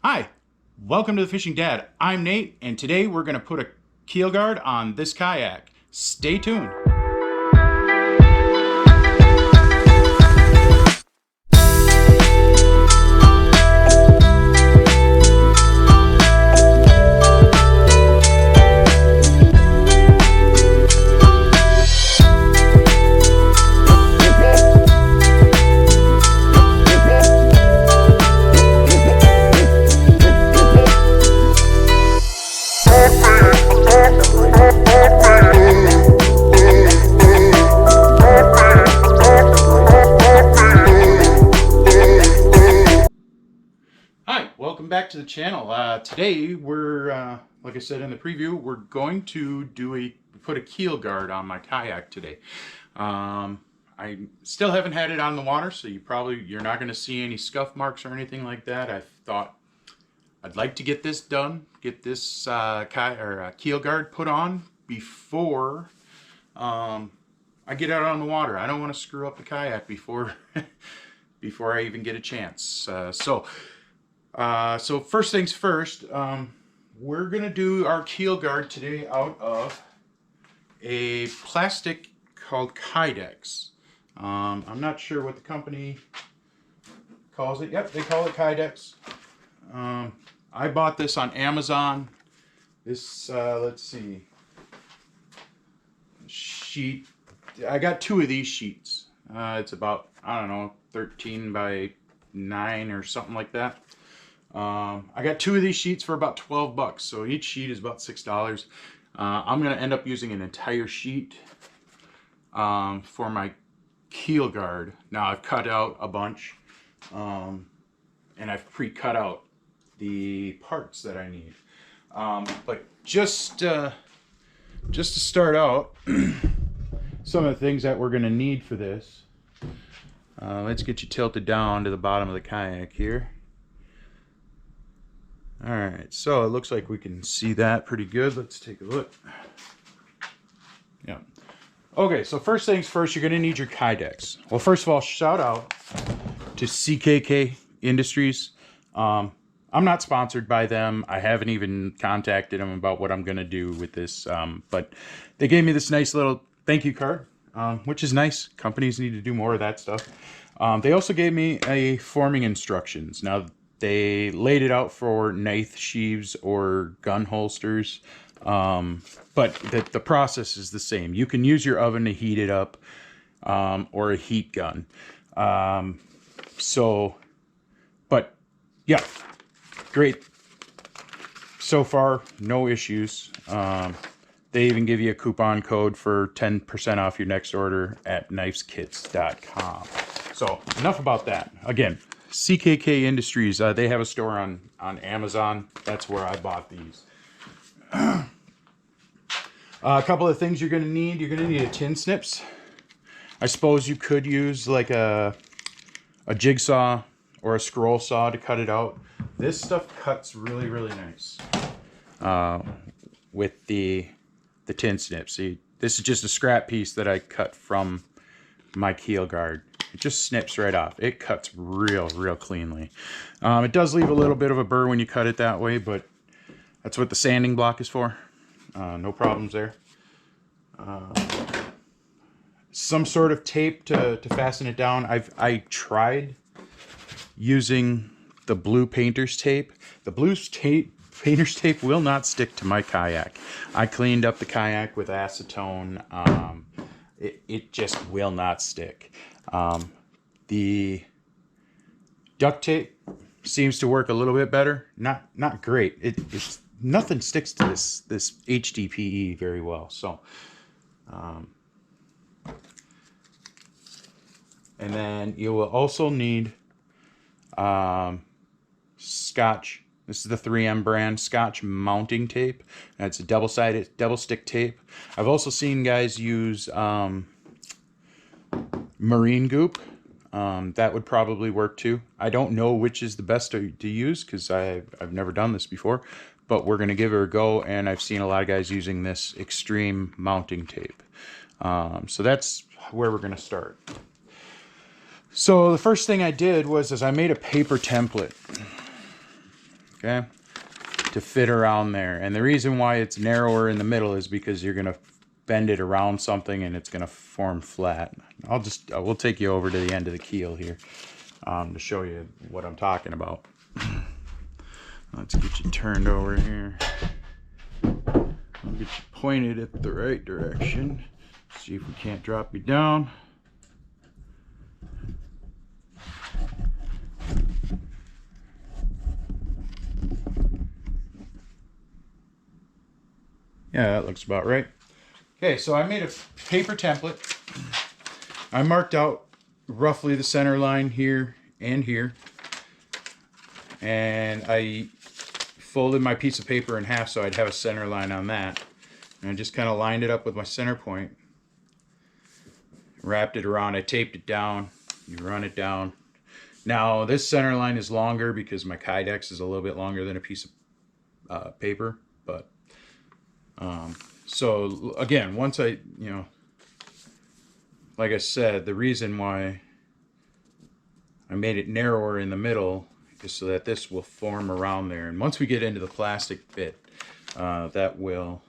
Hi, welcome to the Fishing Dad. I'm Nate, and today we're going to put a keel guard on this kayak. Stay tuned. Hi, welcome back to the channel. Today we're, like I said in the preview, we're going to put a keel guard on my kayak today. I still haven't had it on the water, so you're not going to see any scuff marks or anything like that. I thought I'd like to get this done, get this keel guard put on before I get out on the water. I don't want to screw up the kayak before before I even get a chance. So first things first, we're going to do our keel guard today out of a plastic called Kydex. I'm not sure what the company calls it. Yep, they call it Kydex. I bought this on Amazon. This, let's see, sheet. I got two of these sheets. It's about, I don't know, 13 by 9 or something like that. I got two of these sheets for about 12 bucks, so each sheet is about $6. I'm going to end up using an entire sheet for my keel guard. Now I've cut out a bunch, and I've pre-cut out the parts that I need. But just to start out, some of the things that we're going to need for this. Let's get you tilted down to the bottom of the kayak here. Alright, so it looks like we can see that pretty good. Let's take a look. Yeah. Okay, so first things first, you're going to need your Kydex. Well, first of all, shout out to CKK Industries. I'm not sponsored by them. I haven't even contacted them about what I'm going to do with this. But they gave me this nice little thank you card, which is nice. Companies need to do more of that stuff. They also gave me a forming instructions. Now, they laid it out for knife sheaves or gun holsters, but the process is the same. You can use your oven to heat it up, or a heat gun. But yeah, great. So far, no issues. They even give you a coupon code for 10% off your next order at knifeskits.com. So enough about that. Again, CKK Industries, they have a store on Amazon. That's where I bought these. A couple of things you're going to need. You're going to need a tin snips. I suppose you could use like a jigsaw or a scroll saw to cut it out. This stuff cuts really, really nice with the tin snips. See, this is just a scrap piece that I cut from my keel guard. It just snips right off. It cuts real cleanly. It does leave a little bit of a burr when you cut it that way, but that's what the sanding block is for. No problems there. Some sort of tape to fasten it down. I tried using the blue painter's tape. The painter's tape will not stick to my kayak. I cleaned up the kayak with acetone. It just will not stick. The duct tape seems to work a little bit better. Not great. It's nothing sticks to this HDPE very well. So, and then you will also need Scotch. This is the 3M brand Scotch mounting tape. That's a double stick tape. I've also seen guys use marine goop. That would probably work too. I don't know which is the best to use because I've never done this before, but we're going to give it a go, and I've seen a lot of guys using this extreme mounting tape. So that's where we're going to start. So the first thing I did was I made a paper template. okay, to fit around there. And the reason why it's narrower in the middle is because you're going to bend it around something and it's going to form flat. We'll take you over to the end of the keel here to show you what I'm talking about. Let's get you turned over here. I'll get you pointed at the right direction. See if we can't drop you down. Yeah, that looks about right. Okay, so I made a paper template. I marked out roughly the center line here and here. And I folded my piece of paper in half so I'd have a center line on that. And I just kind of lined it up with my center point. Wrapped it around, I taped it down. You run it down. Now this center line is longer because my Kydex is a little bit longer than a piece of paper. But so again, once I, like I said, the reason why I made it narrower in the middle is so that this will form around there. And once we get into the plastic bit, that will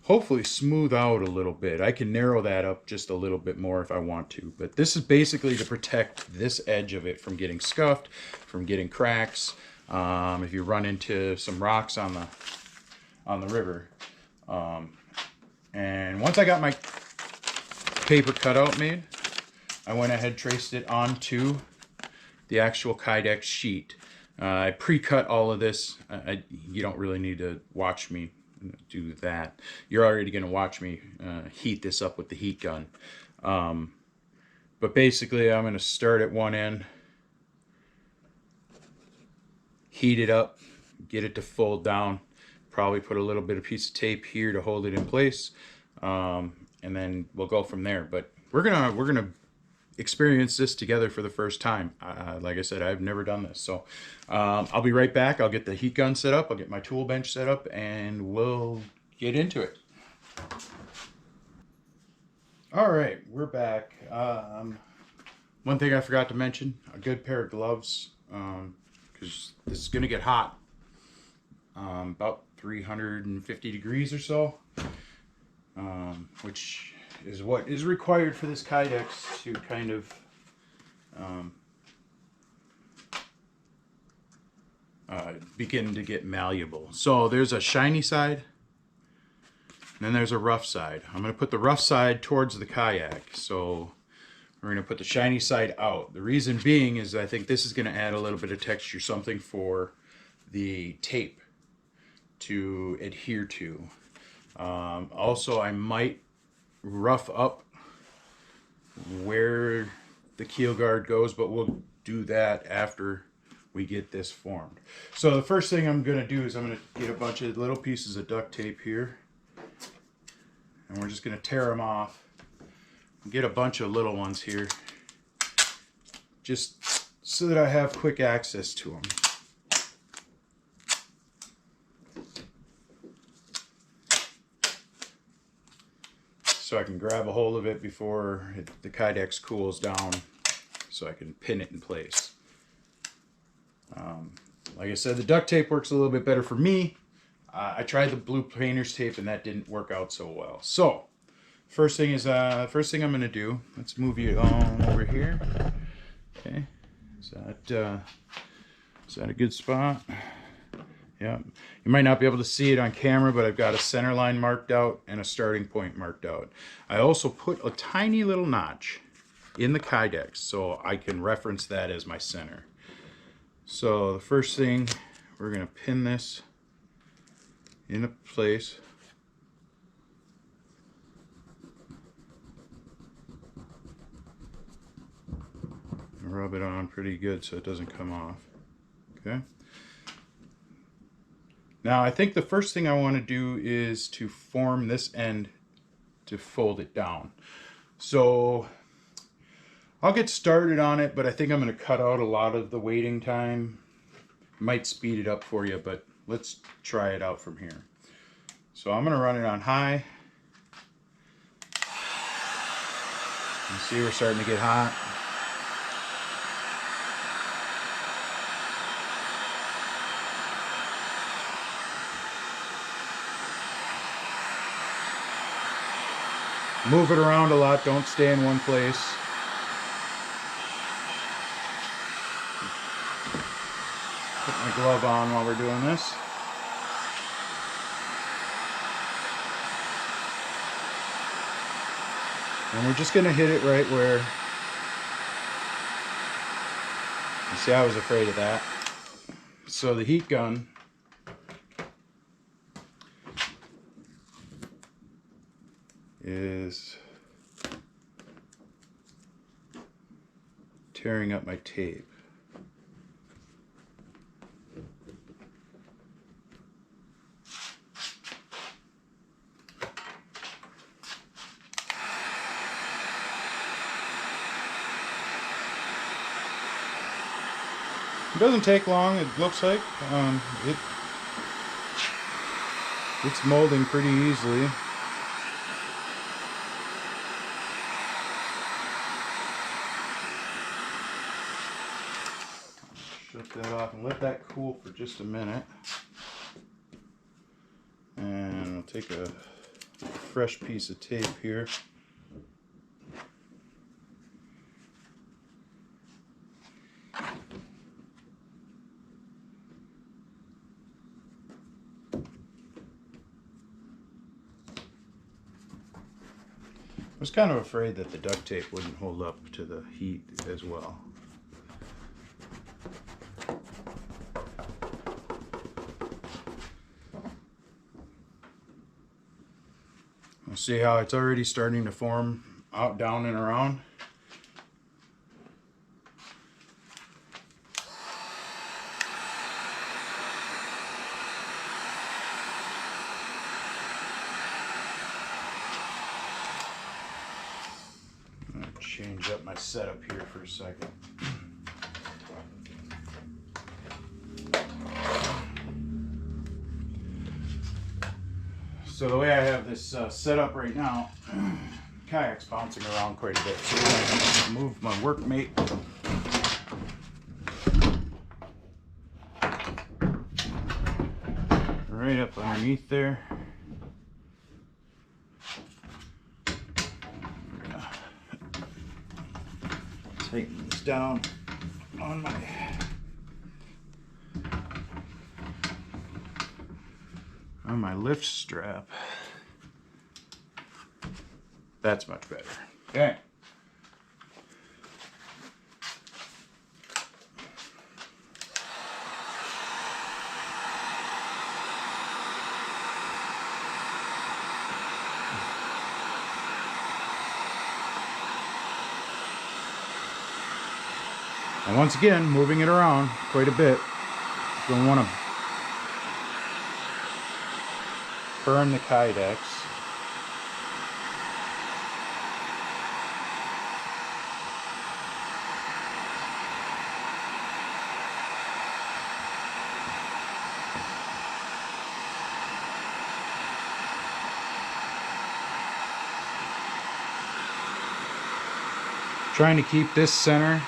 hopefully smooth out a little bit. I can narrow that up just a little bit more if I want to. But this is basically to protect this edge of it from getting scuffed, from getting cracks. If you run into some rocks on the river. And once I got my paper cutout made, I went ahead, traced it onto the actual Kydex sheet. I pre-cut all of this. You don't really need to watch me do that. You're already going to watch me heat this up with the heat gun. But basically, I'm going to start at one end, heat it up, get it to fold down. Probably put a little bit of piece of tape here to hold it in place, and then we'll go from there. But we're gonna experience this together for the first time. Like I said, I've never done this, so I'll be right back. I'll get the heat gun set up, I'll get my tool bench set up, and we'll get into it. All right, we're back. One thing I forgot to mention: a good pair of gloves, because this is gonna get hot. About 350 degrees or so, which is what is required for this Kydex to kind of begin to get malleable. So there's a shiny side, and then there's a rough side. I'm going to put the rough side towards the kayak, so we're going to put the shiny side out. The reason being is I think this is going to add a little bit of texture, something for the tape to adhere to. Also, I might rough up where the keel guard goes, but we'll do that after we get this formed. So the first thing I'm going to do is I'm going to get a bunch of little pieces of duct tape here, and we're just going to tear them off and get a bunch of little ones here, just so that I have quick access to them. So I can grab a hold of it before the Kydex cools down, so I can pin it in place. Like I said, the duct tape works a little bit better for me. I tried the blue painter's tape and that didn't work out so well. So first thing I'm going to do, let's move you on over here. Okay, is that a good spot? Yeah, you might not be able to see it on camera, but I've got a center line marked out and a starting point marked out. I also put a tiny little notch in the Kydex so I can reference that as my center. So the first thing, we're going to pin this into place. Rub it on pretty good so it doesn't come off. Okay. Now I think the first thing I want to do is to form this end to fold it down. So I'll get started on it, but I think I'm going to cut out a lot of the waiting time. Might speed it up for you, but let's try it out from here. So I'm going to run it on high. You see we're starting to get hot. Move it around a lot, don't stay in one place. Put my glove on while we're doing this. And we're just going to hit it right where, you see, I was afraid of that. So the heat gun is tearing up my tape. It doesn't take long, it looks like. It's molding pretty easily. Shut that off and let that cool for just a minute. And we'll take a fresh piece of tape here. I was kind of afraid that the duct tape wouldn't hold up to the heat as well. You'll see how it's already starting to form out, down, and around. Change up my setup here for a second. So the way I have this set up right now, Kydex bouncing around quite a bit. So we're going to move my workmate right up underneath there. Tighten this down on my lift strap. That's much better. Okay. And once again, moving it around quite a bit. You're going to want to burn the Kydex. Trying to keep this center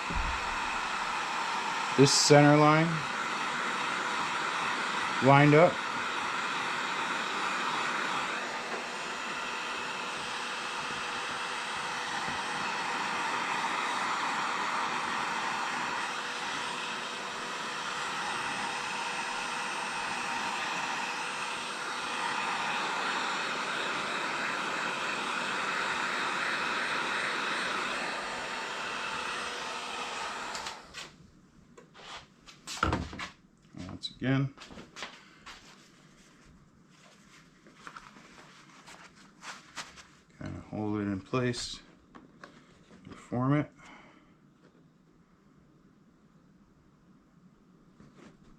line lined up. Once again, kind of hold it in place, form it,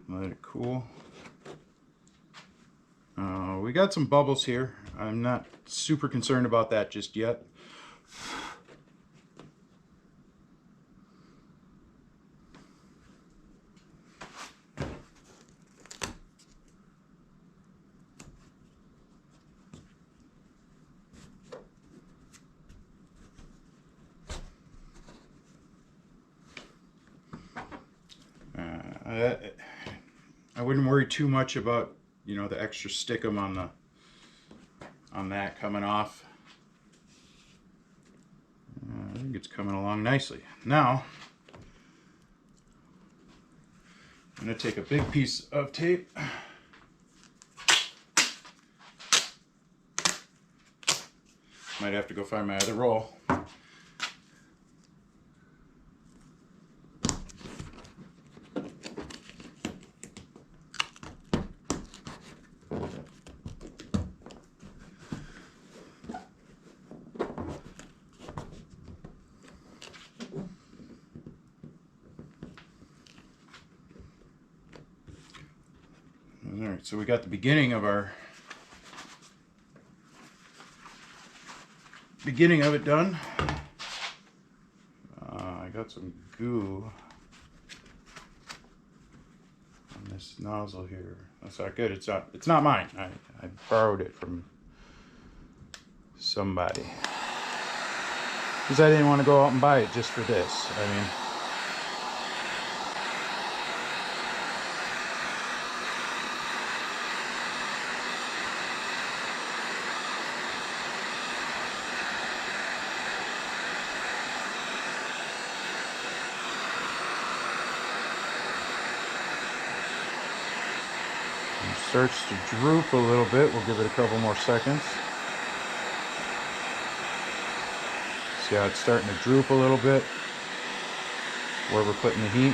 let it cool. We got some bubbles here. I'm not super concerned about that just yet. I wouldn't worry too much about, you know, the extra stickum on that coming off. I think it's coming along nicely. Now, I'm going to take a big piece of tape. Might have to go find my other roll. Alright, so we got the beginning of it done. I got some goo on this nozzle here. That's not good. It's not mine. I borrowed it from somebody because I didn't want to go out and buy it just for this. I mean, it starts to droop a little bit. We'll give it a couple more seconds. See how it's starting to droop a little bit where we're putting the heat.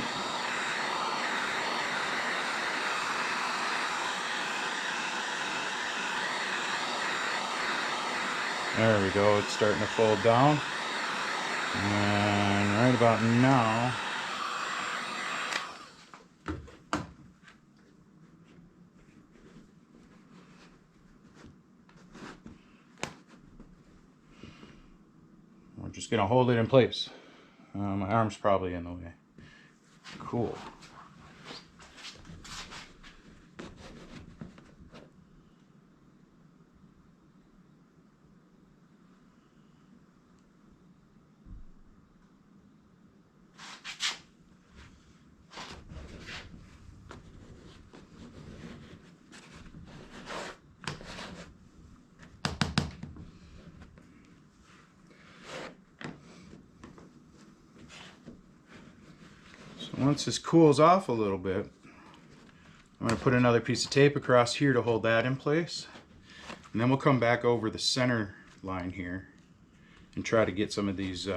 There we go, it's starting to fold down. And right about now, we're just gonna hold it in place. My arm's probably in the way. Cool. Once this cools off a little bit, I'm going to put another piece of tape across here to hold that in place. And then we'll come back over the center line here and try to get some of these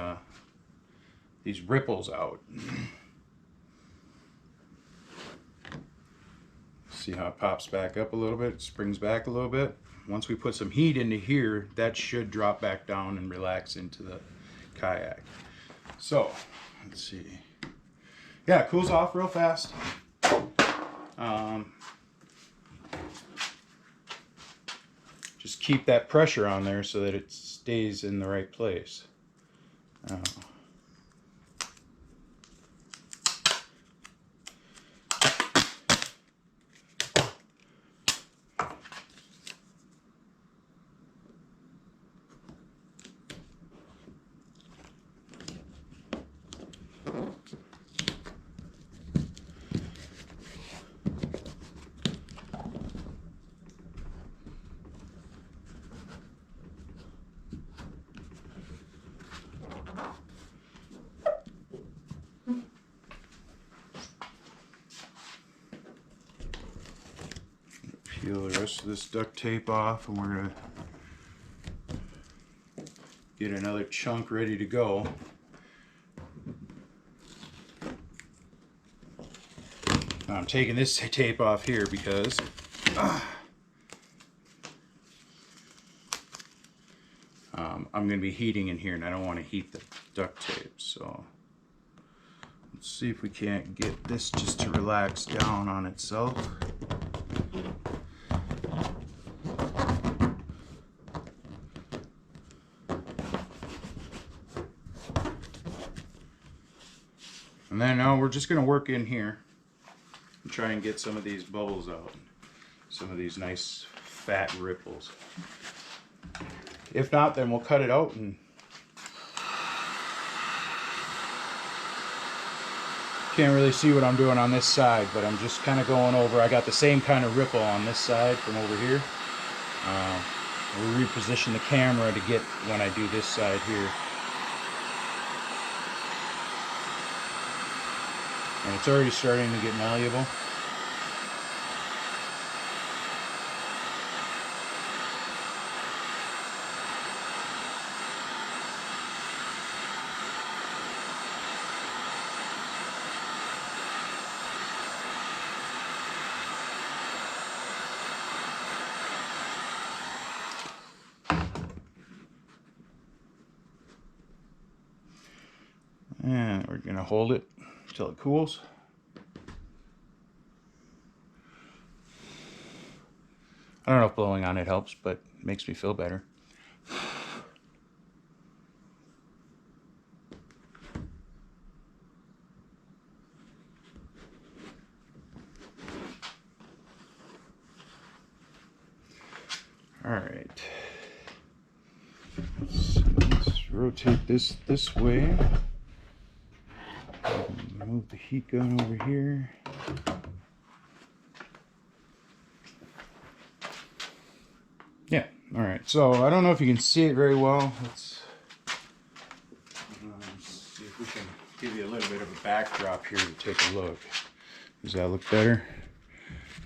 ripples out. See how it pops back up a little bit, springs back a little bit. Once we put some heat into here, that should drop back down and relax into the kayak. So, let's see. Yeah, it cools off real fast. Just keep that pressure on there so that it stays in the right place. Peel the rest of this duct tape off, and we're going to get another chunk ready to go. Now I'm taking this tape off here because I'm going to be heating in here and I don't want to heat the duct tape. So let's see if we can't get this just to relax down on itself. And then now we're just going to work in here and try and get some of these bubbles out. Some of these nice fat ripples. If not, then we'll cut it out and can't really see what I'm doing on this side, but I'm just kind of going over. I got the same kind of ripple on this side from over here. We reposition the camera to get when I do this side here. And it's already starting to get malleable. And we're going to hold it until it cools. I don't know if blowing on it helps, but it makes me feel better. All right. Let's rotate this way. Move the heat gun over here. Yeah, all right. So I don't know if you can see it very well. Let's see if we can give you a little bit of a backdrop here to take a look. Does that look better?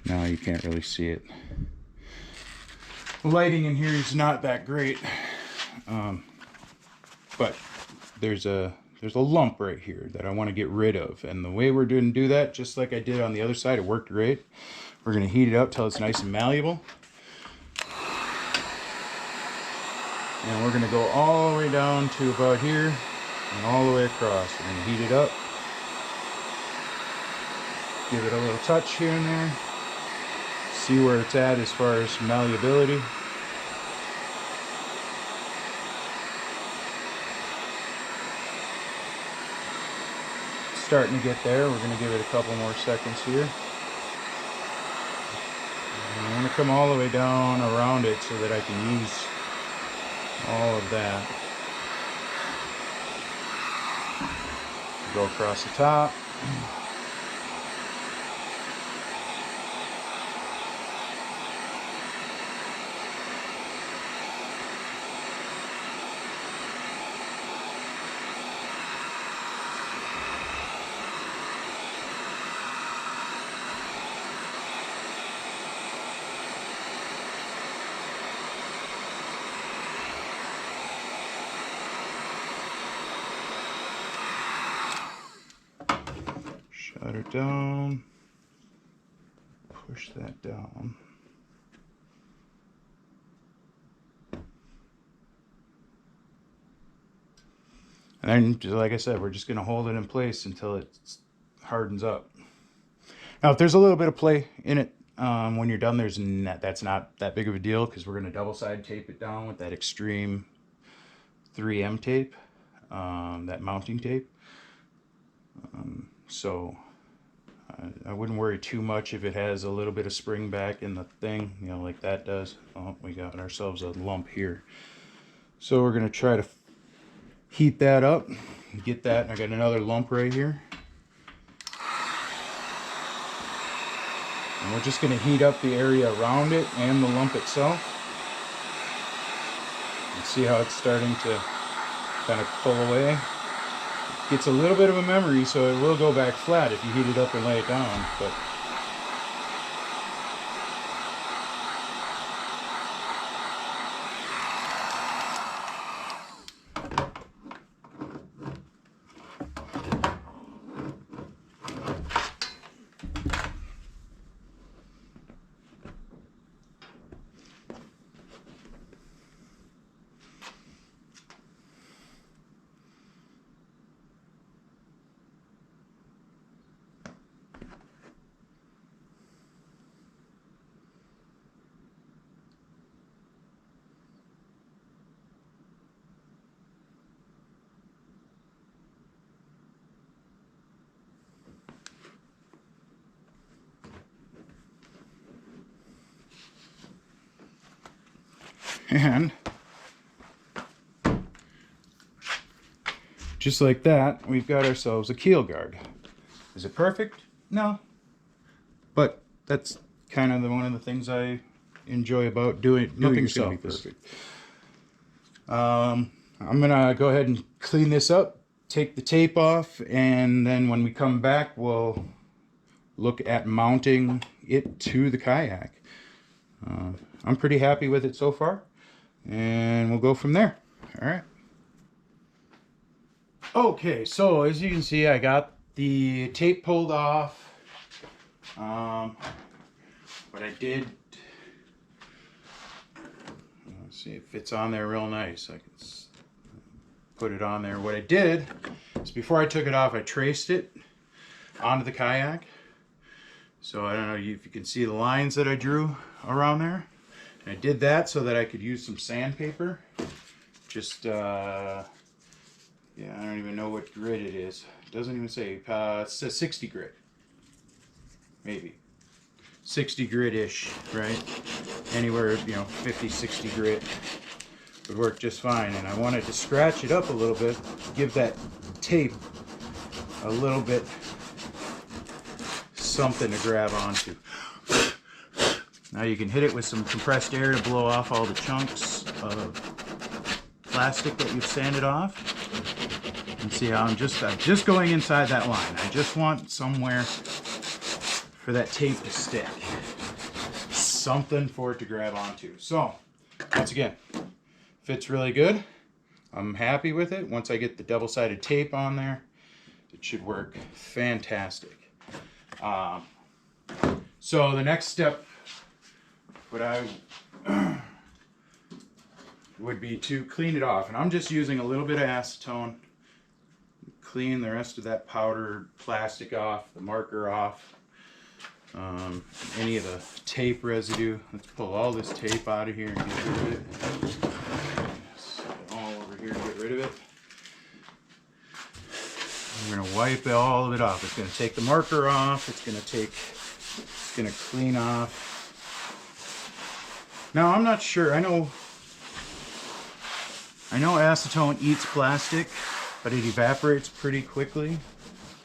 No, you can't really see it. The lighting in here is not that great, but there's a lump right here that I want to get rid of, and the way we're going to do that, just like I did on the other side, it worked great. We're going to heat it up till it's nice and malleable, and we're going to go all the way down to about here and all the way across. We're going to heat it up, give it a little touch here and there, see where it's at as far as malleability. Starting to get there. We're going to give it a couple more seconds here. And I want to come all the way down around it so that I can use all of that. Go across the top. Shut it down, push that down. And then, like I said, we're just going to hold it in place until it hardens up. Now, if there's a little bit of play in it, when you're done, that's not that big of a deal, because we're going to double side tape it down with that extreme 3M tape, that mounting tape. So I wouldn't worry too much if it has a little bit of spring back in the thing, you know, like that does. Oh, we got ourselves a lump here. So we're going to try to heat that up, get that. I got another lump right here. And we're just going to heat up the area around it and the lump itself. And see how it's starting to kind of pull away. It gets a little bit of a memory, so it will go back flat if you heat it up and lay it down. But and just like that, we've got ourselves a keel guard. Is it perfect? No. But that's kind of one of the things I enjoy about doing yourself. Perfect. I'm gonna go ahead and clean this up, take the tape off, and then when we come back, we'll look at mounting it to the kayak. I'm pretty happy with it so far, and we'll go from there. All right. Okay, so as you can see, I got the tape pulled off. What I did, let's see, it fits on there real nice. I can put it on there. What I did is before I took it off, I traced it onto the kayak. So I don't know if you can see the lines that I drew around there. And I did that so that I could use some sandpaper. Just, yeah, I don't even know what grit it is. It doesn't even say. It says 60 grit. Maybe. 60 grit-ish, right? Anywhere, 50, 60 grit would work just fine. And I wanted to scratch it up a little bit, give that tape a little bit something to grab onto. Now you can hit it with some compressed air to blow off all the chunks of plastic that you've sanded off. And see how I'm just going inside that line. I just want somewhere for that tape to stick. Something for it to grab onto. So, once again, fits really good. I'm happy with it. Once I get the double-sided tape on there, it should work fantastic. So the next step would be to clean it off. And I'm just using a little bit of acetone. Clean the rest of that powdered plastic off, the marker off. Any of the tape residue. Let's pull all this tape out of here and get rid of it. Set it all over here and get rid of it. I'm going to wipe all of it off. It's going to take the marker off. It's going to clean off. Now I'm not sure. I know acetone eats plastic, but it evaporates pretty quickly.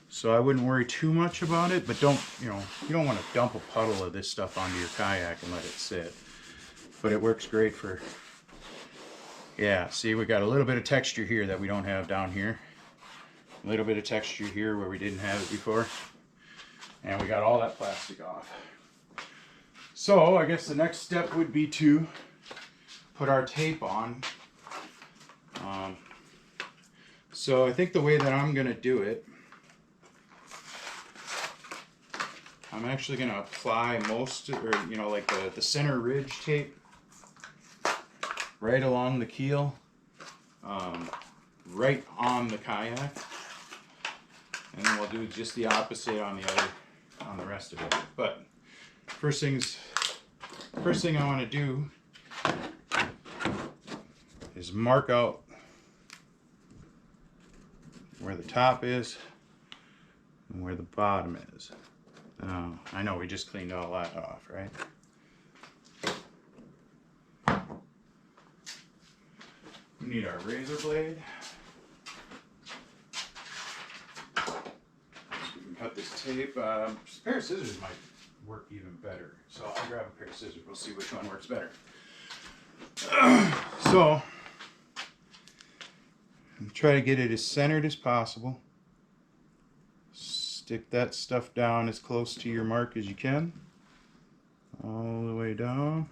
So I wouldn't worry too much about it, but you don't want to dump a puddle of this stuff onto your kayak and let it sit. But it works great for, yeah, see, we got a little bit of texture here that we don't have down here. A little bit of texture here where we didn't have it before. And we got all that plastic off. So I guess the next step would be to put our tape on. So I think the way that I'm going to do it, I'm actually going to apply like the center ridge tape right along the keel, right on the kayak. And then we'll do just the opposite on the rest of it. But first thing I want to do is mark out where the top is and where the bottom is. I know we just cleaned all that off, right? We need our razor blade. Cut this tape. A pair of scissors might work even better. So I'll grab a pair of scissors. We'll see which one works better. So try to get it as centered as possible. Stick that stuff down as close to your mark as you can. All the way down.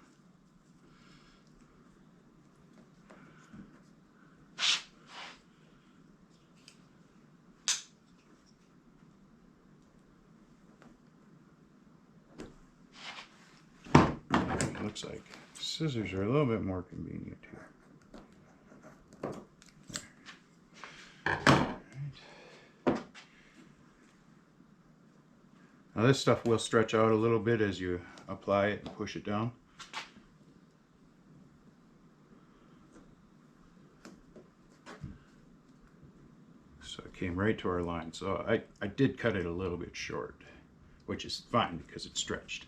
Looks like scissors are a little bit more convenient here. Right. Now this stuff will stretch out a little bit as you apply it and push it down. So it came right to our line. So I did cut it a little bit short, which is fine because it's stretched.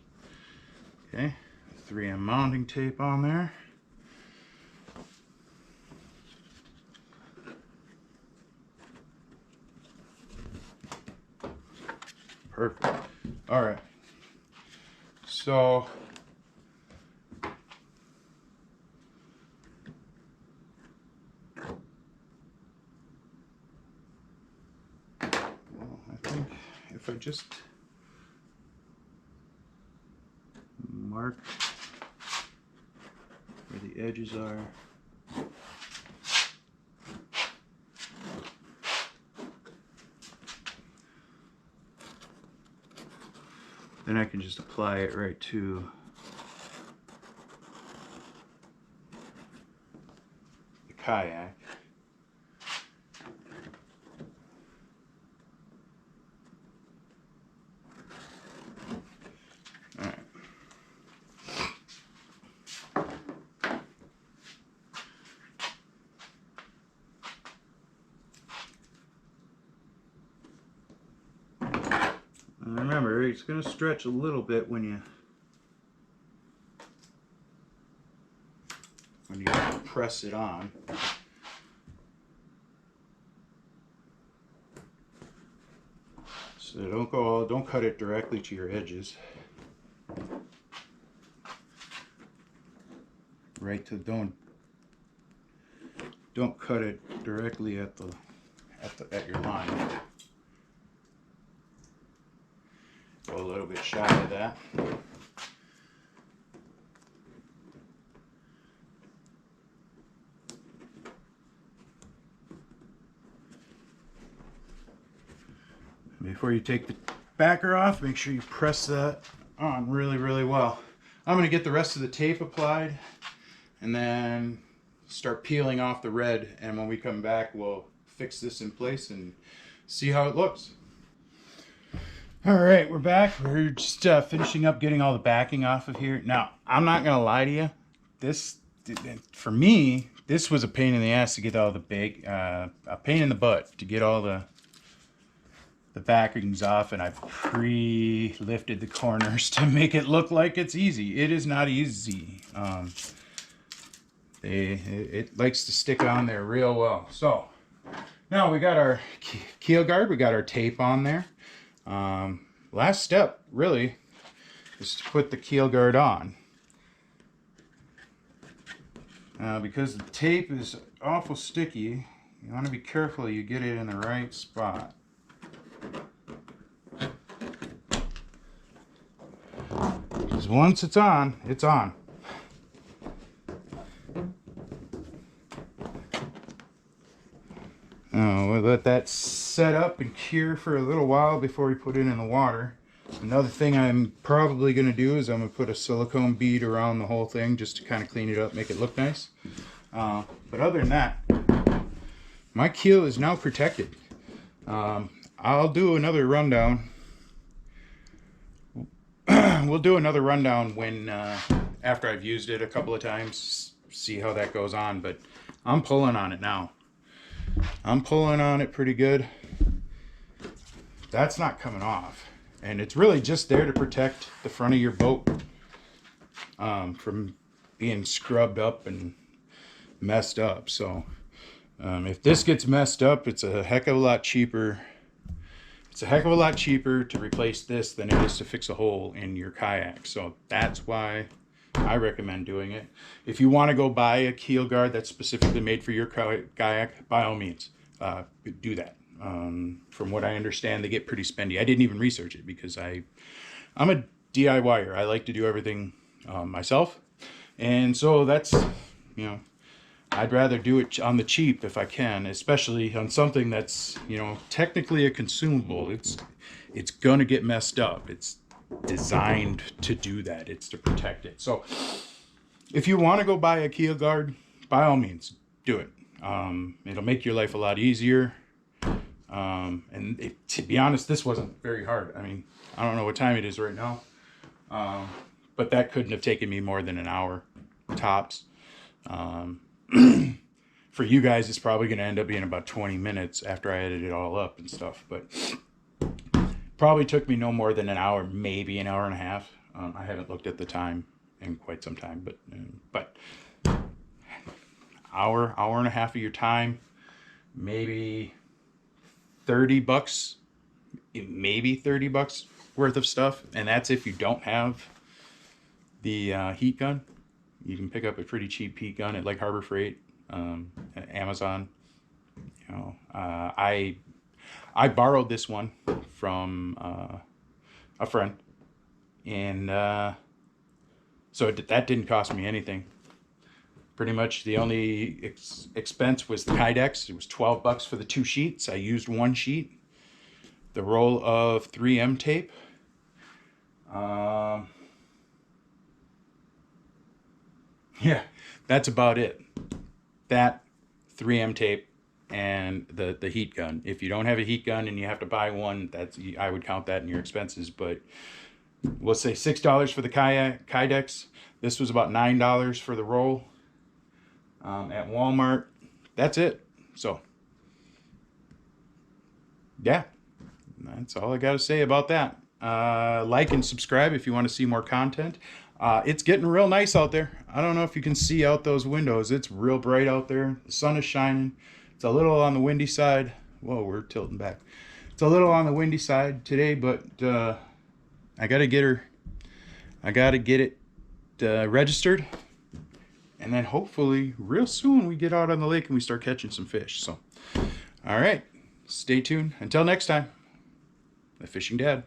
Okay. 3M mounting tape on there. Perfect. All right. So I just mark where the edges are. Then I can just apply it right to the kayak. All right. And remember, it's going to stretch a little bit when you press it on. So don't cut it directly to your edges. Right to don't cut it directly at your line. Go a little bit shy of that. Before you take the backer off, make sure you press that on really, really well. I'm going to get the rest of the tape applied and then start peeling off the red, and when we come back we'll fix this in place and see how it looks. Alright, we're back. We're just finishing up getting all the backing off of here. Now, I'm not going to lie to you. For me, this was a pain in the ass to get all the a pain in the butt to get all the backings off, and I've pre-lifted the corners to make it look like it's easy. It is not easy. It likes to stick on there real well. So now we got our keel guard, we got our tape on there. Last step really is to put the keel guard on. Because the tape is awful sticky, you want to be careful you get it in the right spot. Because once it's on, it's on. We'll let that set up and cure for a little while before we put it in the water. Another thing I'm probably going to do is I'm going to put a silicone bead around the whole thing just to kind of clean it up, make it look nice. But other than that, my keel is now protected. I'll do another rundown. We'll do another rundown when after I've used it a couple of times, see how that goes on. But I'm pulling on it now. I'm pulling on it pretty good. That's not coming off, and it's really just there to protect the front of your boat from being scrubbed up and messed up. So if this gets messed up, it's a heck of a lot cheaper. It's a heck of a lot cheaper to replace this than it is to fix a hole in your kayak. So that's why I recommend doing it. If you want to go buy a keel guard that's specifically made for your kayak, by all means, do that. From what I understand, they get pretty spendy. I didn't even research it because I'm a DIYer. I like to do everything myself. And so that's, I'd rather do it on the cheap if I can, especially on something that's, technically a consumable. It's gonna get messed up. It's designed to do that. It's to protect it. So if you want to go buy a keel guard, by all means, do it. It'll make your life a lot easier. And to be honest, this wasn't very hard. I mean, I don't know what time it is right now, but that couldn't have taken me more than an hour tops. For you guys, it's probably going to end up being about 20 minutes after I edit it all up and stuff, but probably took me no more than an hour, maybe an hour and a half. I haven't looked at the time in quite some time, but hour and a half of your time, maybe $30, maybe $30 worth of stuff. And that's if you don't have the heat gun. You can pick up a pretty cheap heat gun at like Harbor Freight, Amazon. I I borrowed this one from a friend, and so that didn't cost me anything. Pretty much the only expense was the Kydex. It was 12 bucks for the 2 sheets. I used 1 sheet. The roll of 3M tape. Yeah, that's about it. That 3M tape and the heat gun. If you don't have a heat gun and you have to buy one, I would count that in your expenses. But we'll say $6 for the Kydex. This was about $9 for the roll at Walmart. That's it. So yeah, that's all I got to say about that. Like and subscribe if you want to see more content. It's getting real nice out there. I don't know if you can see out those windows. It's real bright out there. The sun is shining. It's a little on the windy side. Whoa, we're tilting back. It's a little on the windy side today, but I gotta get it registered, and then hopefully real soon we get out on the lake and we start catching some fish. So, all right, stay tuned. Until next time, the Fishing Dad.